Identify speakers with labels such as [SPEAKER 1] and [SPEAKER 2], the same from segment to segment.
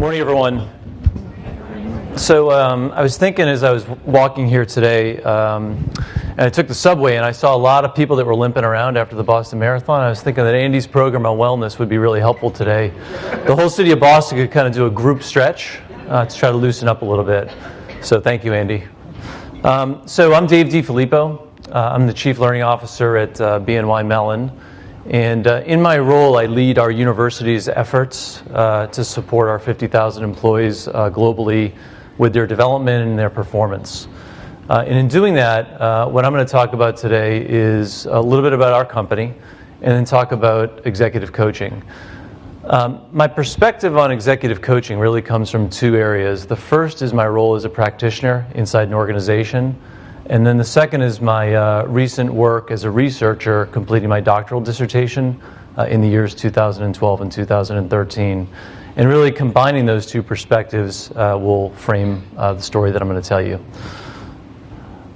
[SPEAKER 1] Morning, everyone. So I was thinking as I was walking here today, and I took the subway, and I saw a lot of people that were limping around after the Boston Marathon. I was thinking that Andy's program on wellness would be really helpful today. The whole city of Boston could kind of do a group stretch to try to loosen up a little bit. So thank you, Andy. So I'm Dave DeFilippo. I'm the Chief Learning Officer at BNY Mellon. And in my role, I lead our university's efforts to support our 50,000 employees globally with their development and their performance. And in doing that, what I'm going to talk about today is a little bit about our company and then talk about executive coaching. My perspective on executive coaching really comes from two areas. The first is my role as a practitioner inside an organization. And then the second is my recent work as a researcher completing my doctoral dissertation in the years 2012 and 2013. And really combining those two perspectives will frame the story that I'm going to tell you.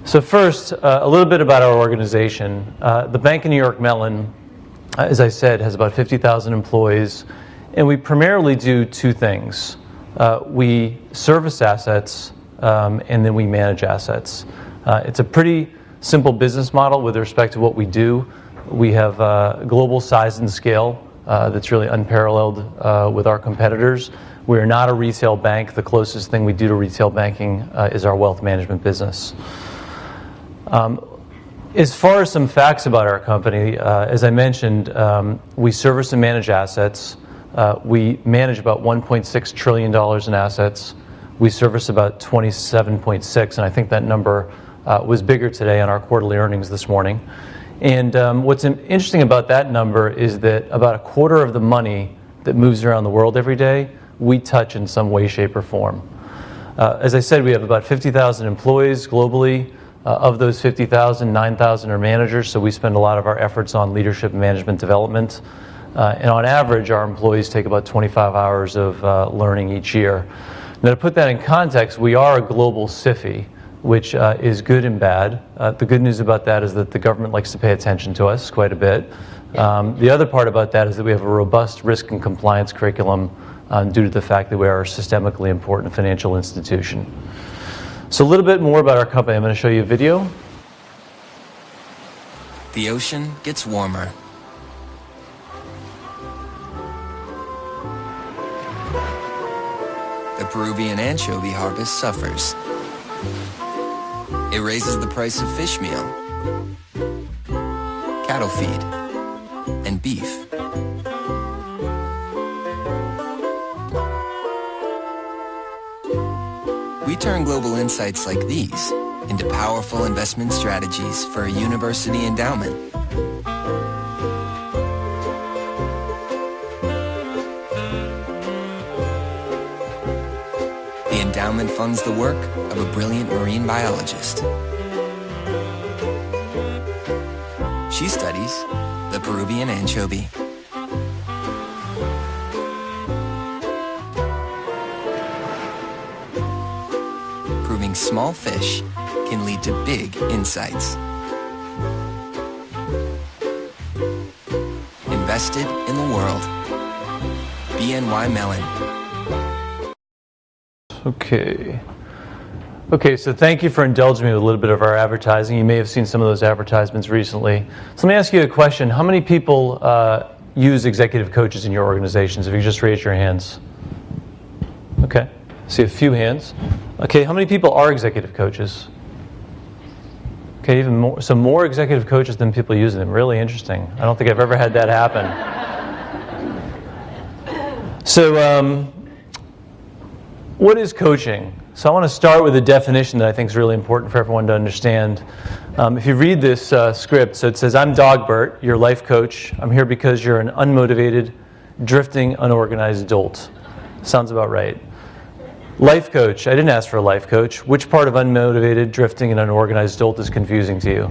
[SPEAKER 1] So first, a little bit about our organization. The Bank of New York Mellon, as I said, has about 50,000 employees, and we primarily do two things. We service assets, and then we manage assets. It's a pretty simple business model with respect to what we do. We have global size and scale that's really unparalleled with our competitors. We are not a retail bank. The closest thing we do to retail banking is our wealth management business. As far as some facts about our company, as I mentioned, we service and manage assets. We manage about $1.6 trillion in assets. We service about 27.6, and I think that number was bigger today on our quarterly earnings this morning. And what's interesting about that number is that about a quarter of the money that moves around the world every day, we touch in some way, shape, or form. As I said, we have about 50,000 employees globally. Of those 50,000, 9,000 are managers, so we spend a lot of our efforts on leadership and management development. And on average, our employees take about 25 hours of learning each year. Now, to put that in context, we are a global SIFI, which is good and bad. The good news about that is that the government likes to pay attention to us quite a bit. The other part about that is that we have a robust risk and compliance curriculum due to the fact that we are a systemically important financial institution. So a little bit more about our company. I'm going to show you a video.
[SPEAKER 2] The ocean gets warmer. The Peruvian anchovy harvest suffers. It raises the price of fish meal, cattle feed, and beef. We turn global insights like these into powerful investment strategies for a university endowment. The endowment funds the work of a brilliant marine biologist. She studies the Peruvian anchovy. Proving small fish can lead to big insights. Invested in the world. BNY Mellon.
[SPEAKER 1] Okay, so thank you for indulging me with a little bit of our advertising. You may have seen some of those advertisements recently. So let me ask you a question. How many people use executive coaches in your organizations? If you just raise your hands. Okay, I see a few hands. Okay, how many people are executive coaches? Okay, even more. So more executive coaches than people using them. Really interesting. I don't think I've ever had that happen. So, what is coaching? So I want to start with a definition that I think is really important for everyone to understand. If you read this script, so it says, I'm Dogbert, your life coach. I'm here because you're an unmotivated, drifting, unorganized dolt. Sounds about right. Life coach. I didn't ask for a life coach. Which part of unmotivated, drifting, and unorganized dolt is confusing to you?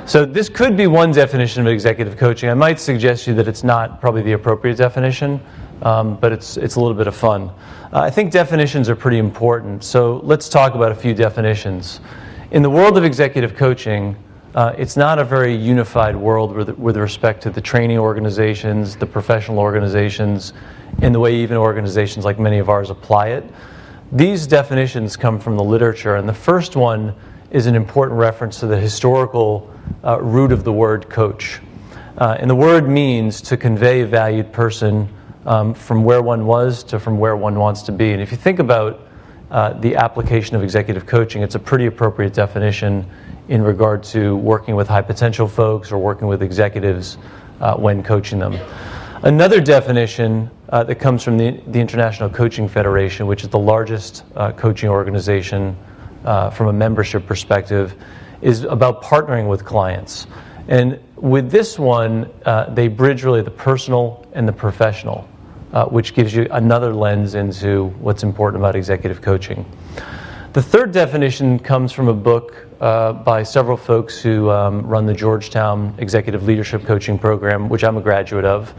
[SPEAKER 1] So this could be one definition of executive coaching. I might suggest to you that it's not probably the appropriate definition, but it's a little bit of fun. I think definitions are pretty important, so let's talk about a few definitions. In the world of executive coaching, it's not a very unified world with respect to the training organizations, the professional organizations, and the way even organizations like many of ours apply it. These definitions come from the literature, and the first one is an important reference to the historical root of the word coach. And the word means to convey a valued person from where one was to from where one wants to be. And if you think about the application of executive coaching, it's a pretty appropriate definition in regard to working with high potential folks or working with executives when coaching them. Another definition that comes from the International Coaching Federation, which is the largest coaching organization from a membership perspective, is about partnering with clients. And with this one, they bridge really the personal and the professional, which gives you another lens into what's important about executive coaching. The third definition comes from a book by several folks who run the Georgetown Executive Leadership Coaching Program, which I'm a graduate of.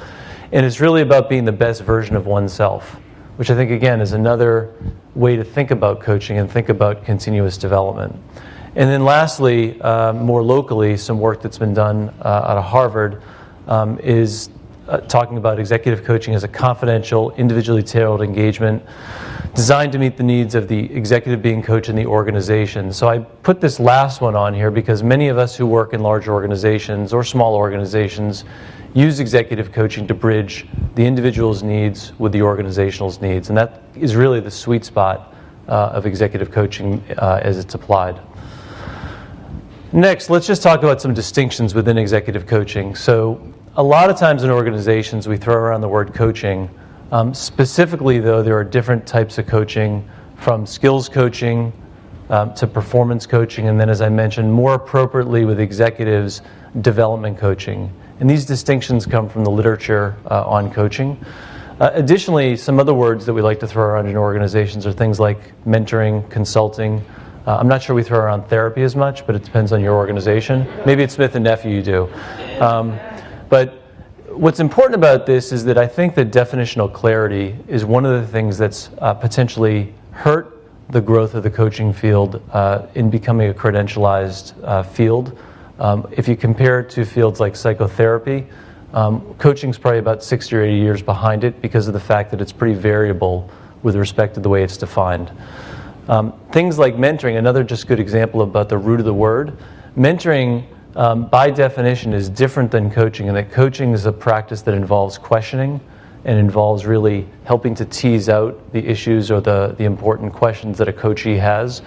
[SPEAKER 1] And it's really about being the best version of oneself, which I think, again, is another way to think about coaching and think about continuous development. And then lastly, more locally, some work that's been done out of Harvard is talking about executive coaching as a confidential, individually tailored engagement designed to meet the needs of the executive being coached in the organization. So I put this last one on here because many of us who work in large organizations or small organizations use executive coaching to bridge the individual's needs with the organizational's needs. And that is really the sweet spot of executive coaching as it's applied. Next, let's just talk about some distinctions within executive coaching. So a lot of times in organizations, we throw around the word coaching. Specifically, though, there are different types of coaching, from skills coaching to performance coaching, and then, as I mentioned, more appropriately with executives, development coaching. And these distinctions come from the literature on coaching. Additionally, some other words that we like to throw around in organizations are things like mentoring, consulting. I'm not sure we throw around therapy as much, but it depends on your organization. Maybe at Smith & Nephew you do. But what's important about this is that I think that definitional clarity is one of the things that's potentially hurt the growth of the coaching field in becoming a credentialized field. If you compare it to fields like psychotherapy, coaching's probably about 60 or 80 years behind it because of the fact that it's pretty variable with respect to the way it's defined. Things like mentoring, another just good example about the root of the word. Mentoring, by definition, is different than coaching, in that coaching is a practice that involves questioning and involves really helping to tease out the issues or the important questions that a coachee has.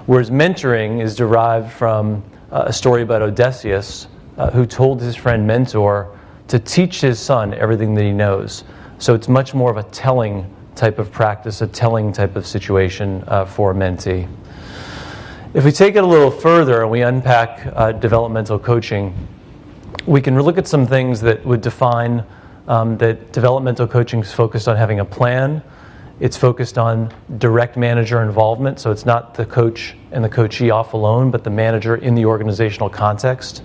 [SPEAKER 1] Whereas mentoring is derived from a story about Odysseus, who told his friend Mentor to teach his son everything that he knows. So it's much more of a telling type of practice, a telling type of situation for a mentee. If we take it a little further and we unpack developmental coaching, we can look at some things that would define that developmental coaching is focused on having a plan. It's focused on direct manager involvement, so it's not the coach and the coachee off alone, but the manager in the organizational context.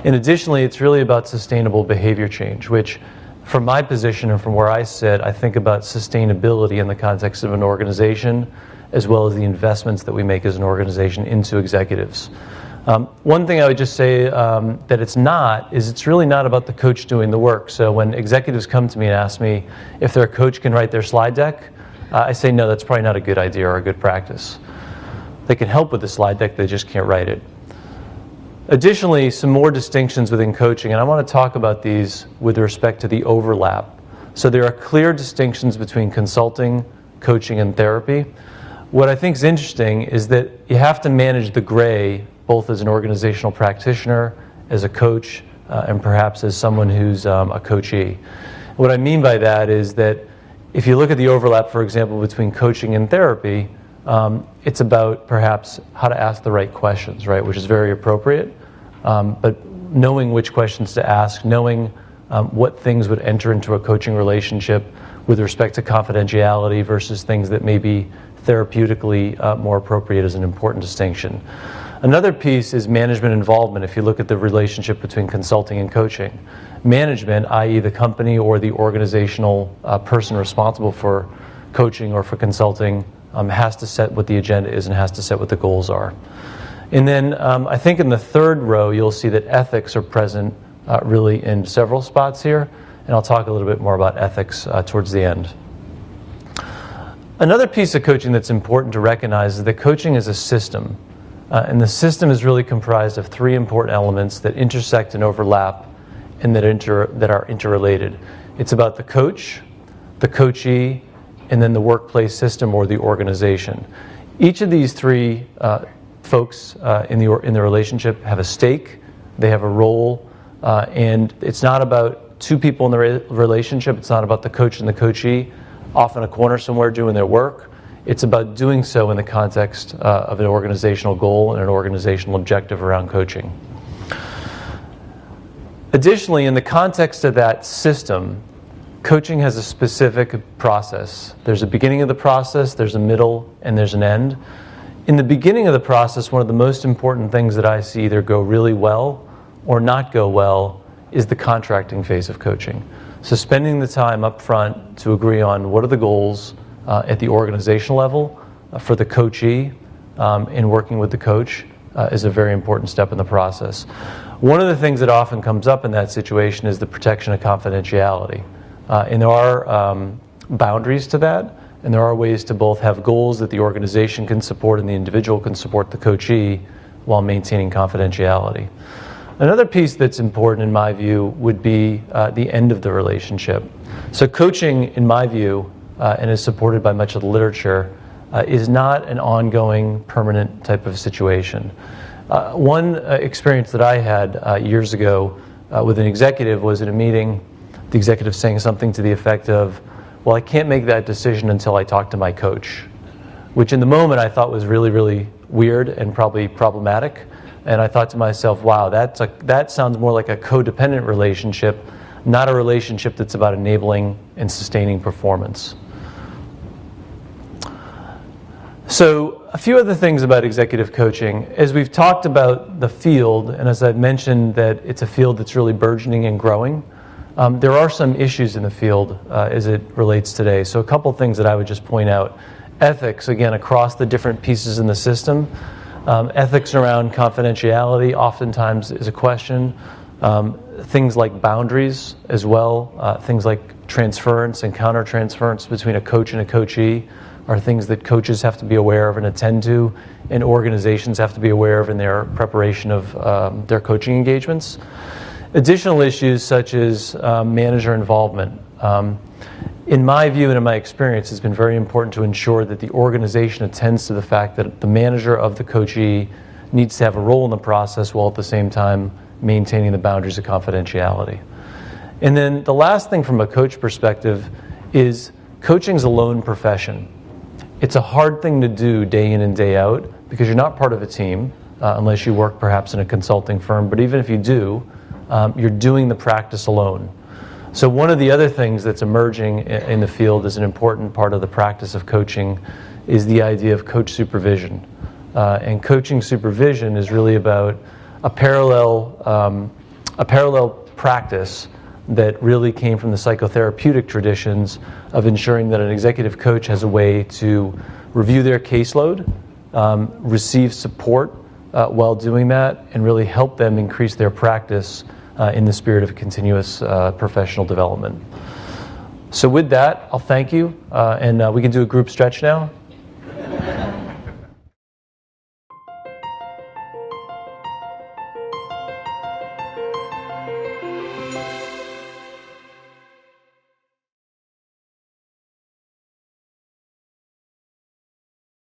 [SPEAKER 1] And additionally, it's really about sustainable behavior change, which from my position and from where I sit, I think about sustainability in the context of an organization, as well as the investments that we make as an organization into executives. One thing I would just say that it's really not about the coach doing the work. So when executives come to me and ask me if their coach can write their slide deck, I say no, that's probably not a good idea or a good practice. They can help with the slide deck, they just can't write it. Additionally, some more distinctions within coaching, and I want to talk about these with respect to the overlap. So there are clear distinctions between consulting, coaching, and therapy. What I think is interesting is that you have to manage the gray, both as an organizational practitioner, as a coach, and perhaps as someone who's a coachee. What I mean by that is that if you look at the overlap, for example, between coaching and therapy, it's about perhaps how to ask the right questions, right, which is very appropriate, but knowing which questions to ask, knowing what things would enter into a coaching relationship with respect to confidentiality versus things that may be therapeutically more appropriate is an important distinction. Another piece is management involvement. If you look at the relationship between consulting and coaching, management, i.e. the company or the organizational person responsible for coaching or for consulting, has to set what the agenda is and has to set what the goals are. And then I think in the third row, you'll see that ethics are present really in several spots here, and I'll talk a little bit more about ethics towards the end. Another piece of coaching that's important to recognize is that coaching is a system, and the system is really comprised of three important elements that intersect and overlap and that are interrelated. It's about the coach, the coachee, and then the workplace system or the organization. Each of these three folks in the relationship have a stake, they have a role, and it's not about two people in the relationship, it's not about the coach and the coachee off in a corner somewhere doing their work. It's about doing so in the context of an organizational goal and an organizational objective around coaching. Additionally, in the context of that system, coaching has a specific process. There's a beginning of the process, there's a middle, and there's an end. In the beginning of the process, one of the most important things that I see either go really well or not go well is the contracting phase of coaching. So spending the time up front to agree on what are the goals at the organizational level for the coachee in working with the coach is a very important step in the process. One of the things that often comes up in that situation is the protection of confidentiality. And there are boundaries to that, and there are ways to both have goals that the organization can support and the individual can support the coachee while maintaining confidentiality. Another piece that's important in my view would be the end of the relationship. So coaching, in my view, and is supported by much of the literature, is not an ongoing, permanent type of situation. One experience that I had years ago with an executive was in a meeting, the executive saying something to the effect of, well, I can't make that decision until I talk to my coach, which in the moment I thought was really, really weird and probably problematic. And I thought to myself, wow, that sounds more like a codependent relationship, not a relationship that's about enabling and sustaining performance. So a few other things about executive coaching. As we've talked about the field, and as I've mentioned that it's a field that's really burgeoning and growing, there are some issues in the field as it relates today. So a couple things that I would just point out. Ethics, again, across the different pieces in the system. Ethics around confidentiality oftentimes is a question. Things like boundaries as well. Things like transference and counter-transference between a coach and a coachee are things that coaches have to be aware of and attend to, and organizations have to be aware of in their preparation of their coaching engagements. Additional issues such as manager involvement. In my view and in my experience, it's been very important to ensure that the organization attends to the fact that the manager of the coachee needs to have a role in the process while at the same time maintaining the boundaries of confidentiality. And then the last thing from a coach perspective is coaching's a lone profession. It's a hard thing to do day in and day out because you're not part of a team unless you work perhaps in a consulting firm, but even if you do, you're doing the practice alone. So one of the other things that's emerging in the field as an important part of the practice of coaching is the idea of coach supervision. And coaching supervision is really about a parallel practice that really came from the psychotherapeutic traditions of ensuring that an executive coach has a way to review their caseload, receive support while doing that, and really help them increase their practice in the spirit of continuous professional development. So with that, I'll thank you, and we can do a group stretch now.